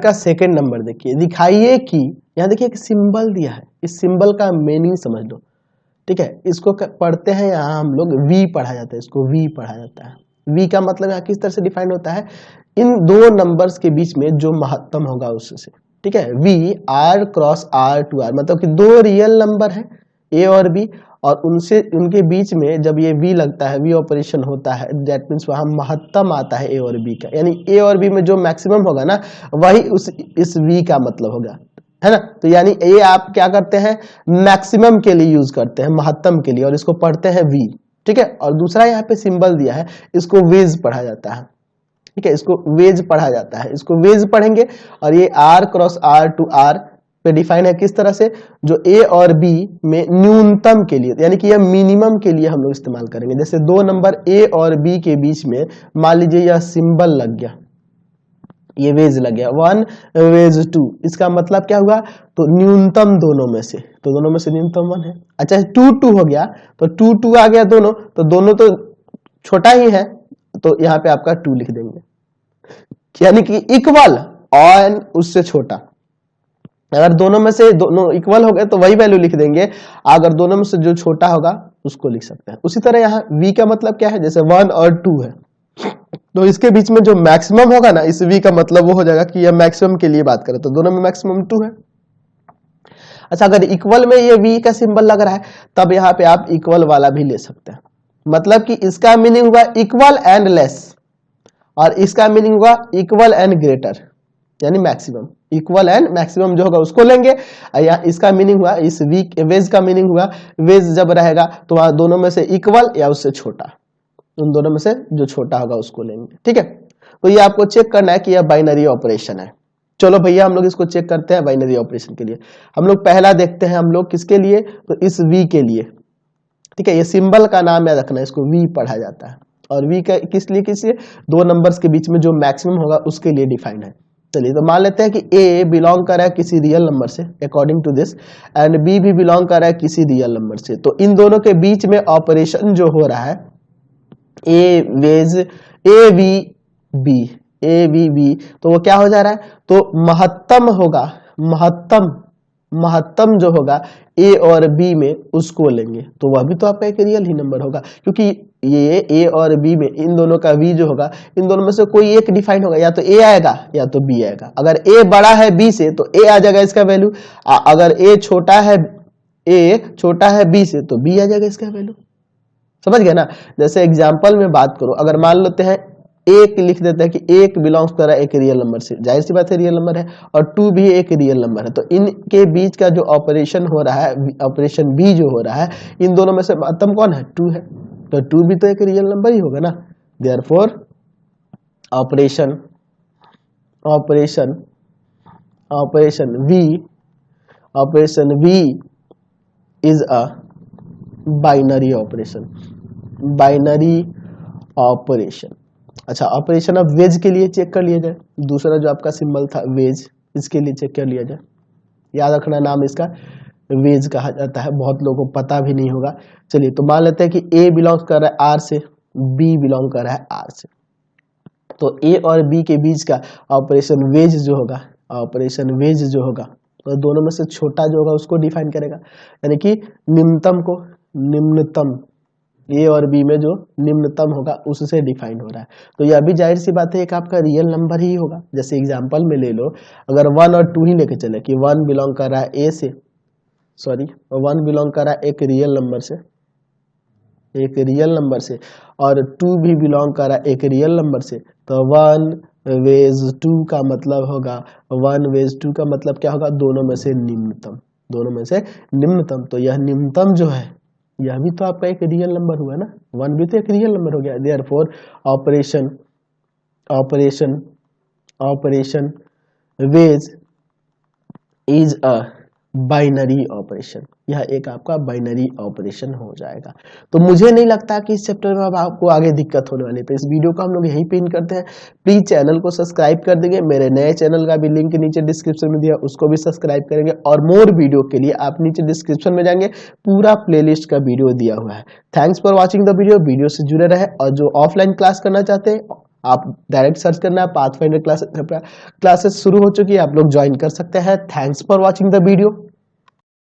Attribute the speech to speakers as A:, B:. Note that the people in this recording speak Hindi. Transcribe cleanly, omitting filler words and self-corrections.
A: का सेकंड नंबर देखिए, दिखाइए कि यहाँ देखिए एक सिंबल दिया है, इस सिंबल का मीनिंग समझ लो, ठीक है। इसको पढ़ते हैं यहाँ हम लोग वी पढ़ा जाता है, इसको वी पढ़ा जाता है। वी का मतलब यहाँ किस तरह से डिफाइन होता है, इन दो नंबर्स के बीच में जो महत्तम होगा उससे, ठीक है। V R cross R to R, मतलब कि दो रियल नंबर है ए और बी, और उनसे उनके बीच में जब ये वी लगता है, वी ऑपरेशन होता है, दैट मीन्स वहां महत्तम आता है ए और बी का, यानी ए और बी में जो मैक्सिमम होगा ना वही इस वी का मतलब होगा, है ना। तो यानी ये आप क्या करते हैं, मैक्सिमम के लिए यूज करते हैं, महत्तम के लिए, और इसको पढ़ते हैं वी, ठीक है। और दूसरा यहाँ पे सिंबल दिया है, इसको वेज पढ़ा जाता है, ठीक है, इसको वेज पढ़ा जाता है, इसको वेज पढ़ेंगे। और ये R cross R to R पे डिफाइन है किस तरह से, जो ए और बी में न्यूनतम के लिए, यानी कि यह मिनिमम के लिए हम लोग इस्तेमाल करेंगे। जैसे दो नंबर ए और बी के बीच में मान लीजिए यह सिंबल लग गया, ये वेज लग गया, 1 वेज 2, इसका मतलब क्या हुआ, तो न्यूनतम दोनों में से, तो दोनों में से न्यूनतम 1 है। अच्छा 2 2 हो गया, तो 2 2 आ गया दोनों, तो दोनों तो छोटा ही है, तो यहाँ पे आपका 2 लिख देंगे, यानी कि इक्वल और उससे छोटा। अगर दोनों में से दोनों इक्वल हो गए तो वही वैल्यू लिख देंगे, अगर दोनों में से जो छोटा होगा उसको लिख सकते हैं। उसी तरह यहाँ v का मतलब क्या है, जैसे 1 और 2 है, तो इसके बीच में जो मैक्सिमम होगा ना, इस v का मतलब वो हो जाएगा कि यह मैक्सिमम के लिए बात करें, तो दोनों में मैक्सिमम 2 है। अच्छा अगर इक्वल में ये v का सिंबल लग रहा है, तब यहाँ पे आप इक्वल वाला भी ले सकते हैं, मतलब कि इसका मीनिंग हुआ इक्वल एंड लेस, और इसका मीनिंग हुआ इक्वल एंड ग्रेटर, यानी मैक्सिमम, इक्वल एंड मैक्सिमम जो होगा उसको लेंगे। या इसका मीनिंग हुआ, इस वेज का मीनिंग हुआ, वेज जब रहेगा तो वहां दोनों में से इक्वल या उससे छोटा, उन दोनों में से जो छोटा होगा उसको लेंगे, ठीक है। तो ये आपको चेक करना है कि यह बाइनरी ऑपरेशन है। चलो भैया हम लोग इसको चेक करते हैं बाइनरी ऑपरेशन के लिए। हम लोग पहला देखते हैं, हम लोग किसके लिए, तो इस वी के लिए, ठीक है। ये सिंबल का नाम याद रखना है, इसको वी पढ़ा जाता है, और वी का किस लिए, दो नंबर्स के बीच में जो मैक्सिमम होगा उसके लिए डिफाइंड है। चलिए तो मान लेते हैं कि ए बिलोंग कर रहा है किसी रियल नंबर से according to this, and B भी बिलोंग कर रहा है किसी रियल नंबर से। तो इन दोनों के बीच में ऑपरेशन जो हो रहा है, ए वेज A V B, A V B, तो वो क्या हो जा रहा है, तो महत्तम होगा, महत्तम जो होगा ए और बी में उसको लेंगे, तो वह भी तो आपका एक रियल ही नंबर होगा, क्योंकि ये ए और बी में इन दोनों का वी जो होगा, इन दोनों में से कोई एक डिफाइन होगा, या तो ए आएगा या तो बी आएगा। अगर ए बड़ा है बी से तो ए आ जाएगा इसका वैल्यू, अगर ए छोटा है बी से तो बी आ जाएगा इसका वैल्यू, समझ गए ना। जैसे एग्जाम्पल में बात करो, अगर मान लेते हैं एक लिख देते हैं कि एक बिलोंग्स कर रहा है एक रियल नंबर से, जाहिर सी बात है रियल नंबर है, और 2 भी एक रियल नंबर है, तो इनके बीच का जो ऑपरेशन हो रहा है, ऑपरेशन बी जो हो रहा है, इन दोनों में से महत्तम कौन है, 2 है, तो 2 भी तो एक रियल नंबर ही होगा ना। Therefore operation V is a binary operation. अच्छा ऑपरेशन ऑफ वेज के लिए चेक कर लिया जाए, दूसरा जो आपका सिंबल था वेज, इसके लिए चेक कर लिया जाए। याद रखना नाम इसका वेज कहा जाता है, बहुत लोगों को पता भी नहीं होगा। चलिए तो मान लेते हैं कि ए बिलोंग कर रहा है आर से, बी बिलोंग कर रहा है आर से, तो ए और बी के बीच का ऑपरेशन वेज जो होगा, तो दोनों में से छोटा जो होगा उसको डिफाइन करेगा, यानी कि निम्नतम ए और बी में जो निम्नतम होगा उससे डिफाइन हो रहा है। तो यह भी जाहिर सी बात है एक आपका रियल नंबर ही होगा। जैसे एग्जांपल में ले लो, अगर 1 और 2 ही लेके चले कि 1 बिलोंग कर रहा है ए से, 1 बिलोंग कर रहा है एक रियल नंबर से, और 2 भी बिलोंग कर रहा है एक रियल नंबर से, तो 1 वेज 2 का मतलब होगा, 1 वेज 2 का मतलब क्या होगा, दोनों में से निम्नतम। तो यह निम्नतम जो है यह भी तो आपका एक रियल नंबर हुआ ना, 1 भी तो एक रियल नंबर हो गया। Therefore operation wedge is a binary operation, यह एक आपका बाइनरी ऑपरेशन हो जाएगा। तो मुझे नहीं लगता कि इस चैप्टर में अब आपको आगे दिक्कत होने वाली है, तो इस वीडियो को हम लोग यहीं पे एंड करते हैं। प्लीज चैनल को सब्सक्राइब कर देंगे, मेरे नए चैनल का भी लिंक नीचे डिस्क्रिप्शन में दिया, उसको भी सब्सक्राइब करेंगे, और मोर वीडियो के लिए आप नीचे डिस्क्रिप्शन में जाएंगे, पूरा प्लेलिस्ट का वीडियो दिया हुआ है। Thanks for watching the video से जुड़े रहे, और जो ऑफलाइन क्लास करना चाहते हैं आप डायरेक्ट सर्च करना है पाथफाइंडर क्लासेस शुरू हो चुकी है, आप लोग ज्वाइन कर सकते हैं। Thanks for watching the video.